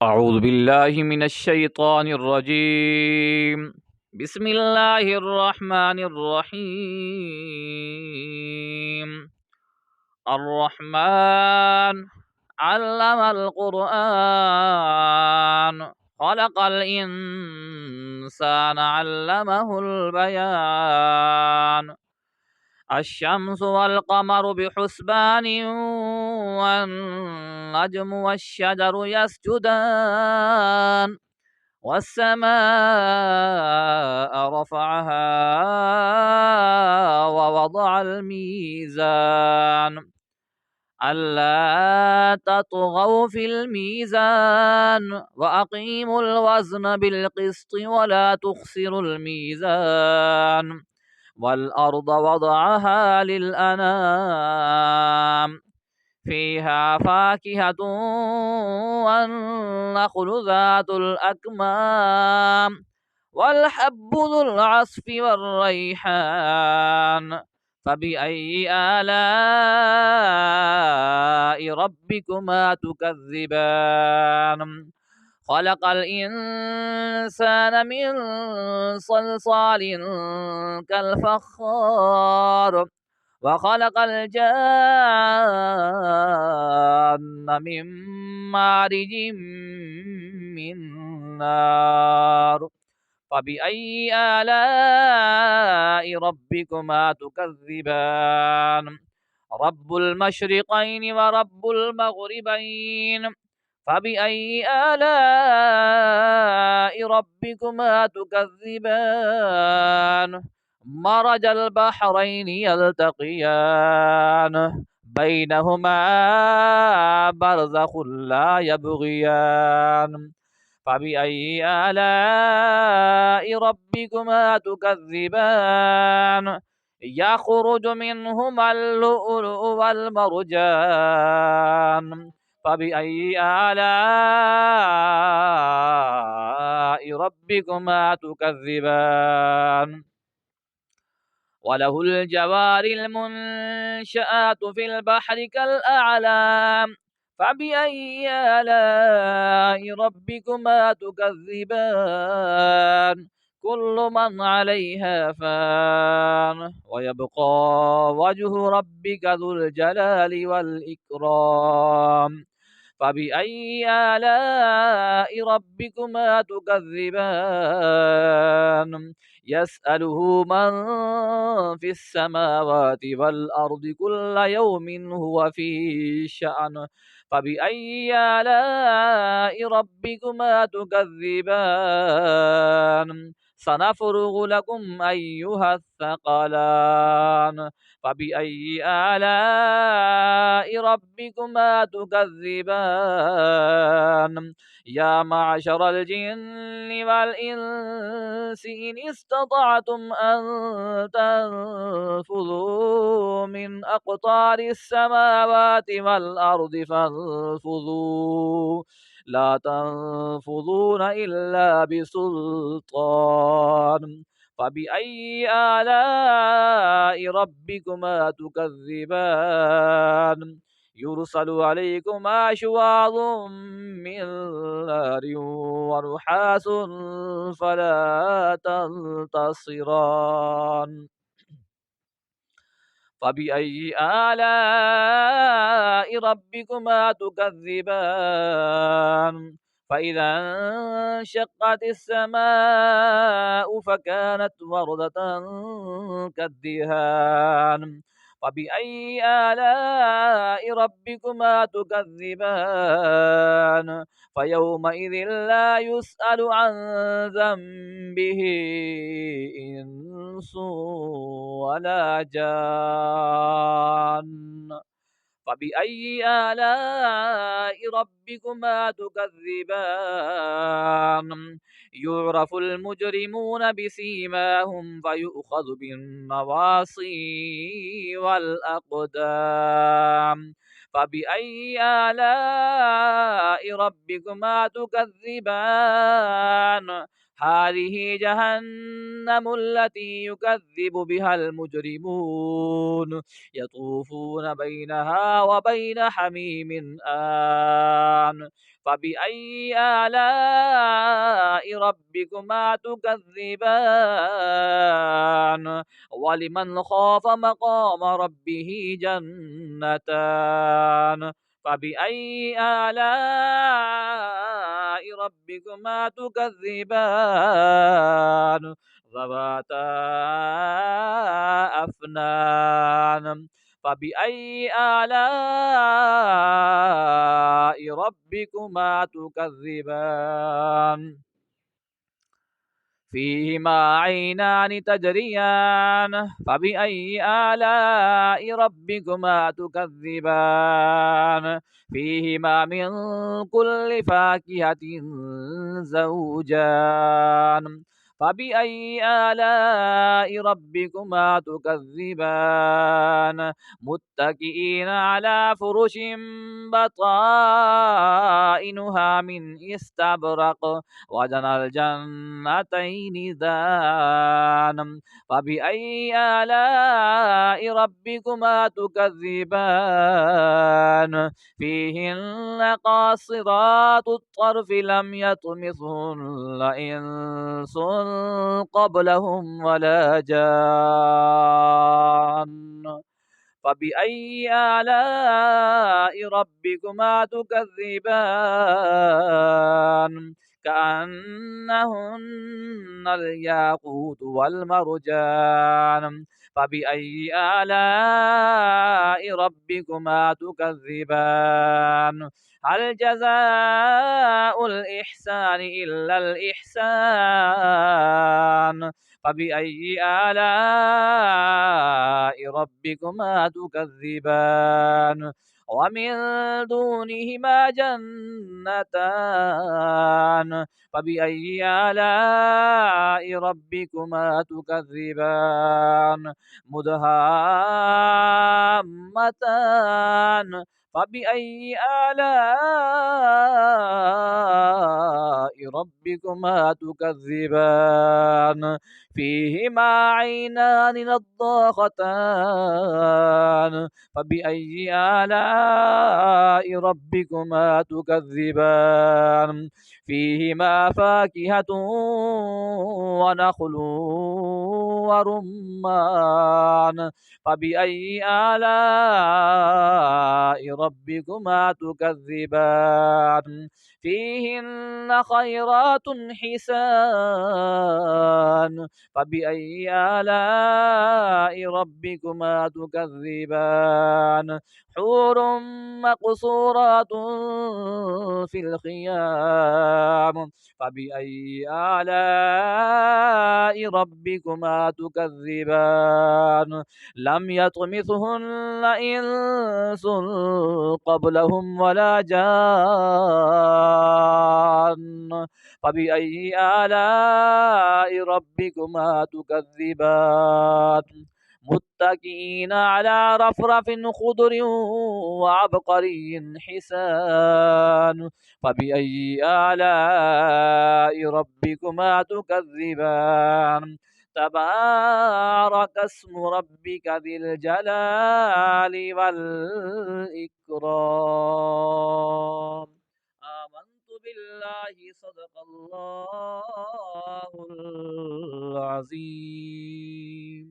أعوذ بالله من الشيطان الرجيم. بسم الله الرحمن الرحيم. الرحمن علم القرآن، خلق الإنسان علمه البيان. الشمس والقمر بحسبان، والنجم والشجر يسجدان، والسماء رفعها ووضع الميزان ألا تطغوا في الميزان وأقيموا الوزن بالقسط ولا تخسروا الميزان. والأرض وضعها للأنام، فيها فاكهة والنخل ذات الأكمام، والحب ذو العصف والريحان. فبأي آلاء ربكما تكذبان؟ خلق الإنسان من صلصال كالفخار، وخلق الجان من مارج من نار. فبأي آلاء ربكما تكذبان؟ رب المشرقين ورب المغربين. فبأي آلاء ربكما تكذبان؟ مرج البحرين يلتقيان، بينهما برزخ لا يبغيان. فبأي آلاء ربكما تكذبان؟ يخرج منهما اللؤلؤ والمرجان. فبأي آلاء ربكما تكذبان؟ وله الجوار المنشآت في البحر كالأعلام. فبأي آلاء ربكما تكذبان؟ كل من عليها فان، ويبقى وجه ربك ذو الجلال والإكرام. فبأي آلاء ربكما تكذبان؟ يسأله من في السماوات والأرض كل يوم هو في شأن. فبأي آلاء ربكما تكذبان؟ سنفرغ لكم أيها الثقلان. فبأي آلاء ربكما تكذبان؟ يا معشر الجن والإنس إن استطعتم أن تنفذوا من أقطار السماوات والأرض فانفذوا، لا تنفذون إلا بسلطان. فبأي آلاء ربكما تكذبان؟ يرسل عليكما شواظ من نار ونحاس فلا تنتصران. فبأي آلاء ربكما تكذبان؟ فإذا انشقت السماء فكانت وردة كالدهان. فبأي آلاء ربكما تكذبان؟ فيومئذ لا يسأل عن ذنبه إنس ولا جان. فبأي آلاء ربكما تكذبان؟ يعرف المجرمون بسيماهم فيؤخذ بالنواصي والأقدام. فبأي آلاء ربكما تكذبان؟ هذه جهنم التي يكذب بها المجرمون يطوفون بينها وبين حميم آن فبأي آلاء ربكما تكذبان ولمن خاف مقام ربه جنتان فبأي آلاء ربكما تكذبان ذواتا أفنان فبأي آلاء ربكما تكذبان فيهما عينان تجريان فبأي آلاء ربكما تكذبان فيهما من كل فاكهة زوجان فبأي آلاء ربكما تكذبان متكئين على فرش بطائنها من استبرق وجنى الجنتين دان فبأي آلاء ربكما تكذبان فيهن قاصرات الطرف لم يطمثهن إنس قبلهم ولا جان فبأي آلاء ربكما تكذبان كأنهن الياقوت والمرجان فبأي آلاء ربكما تكذبان هل جزاء الإحسان إلا الإحسان فبأي آلاء ربكما تكذبان ومن دونهما جنتان فبأي آلاء ربكما تكذبان مدهامتان فبأي آلاء ربكما تكذبان فيهما عينان نضاختان فبأي آلاء ربكما تكذبان فيهما فاكهة ونخل ورمان فبأي آلاء ربكما تكذبان فيهن خيرات حسان فبأي آلاء ربكما تكذبان حور مقصورات في الخيام فبأي آلاء ربكما تكذبان لم يطمثهن إنس قبلهم ولا جان فبأي آلاء ربكما تكذبان متكئين على رفرف خضر وعبقري حسان فبأي آلاء ربكما تكذبان تبارك اسم ربك ذي الجلال والإكرام آمنت بالله صدق الله العظيم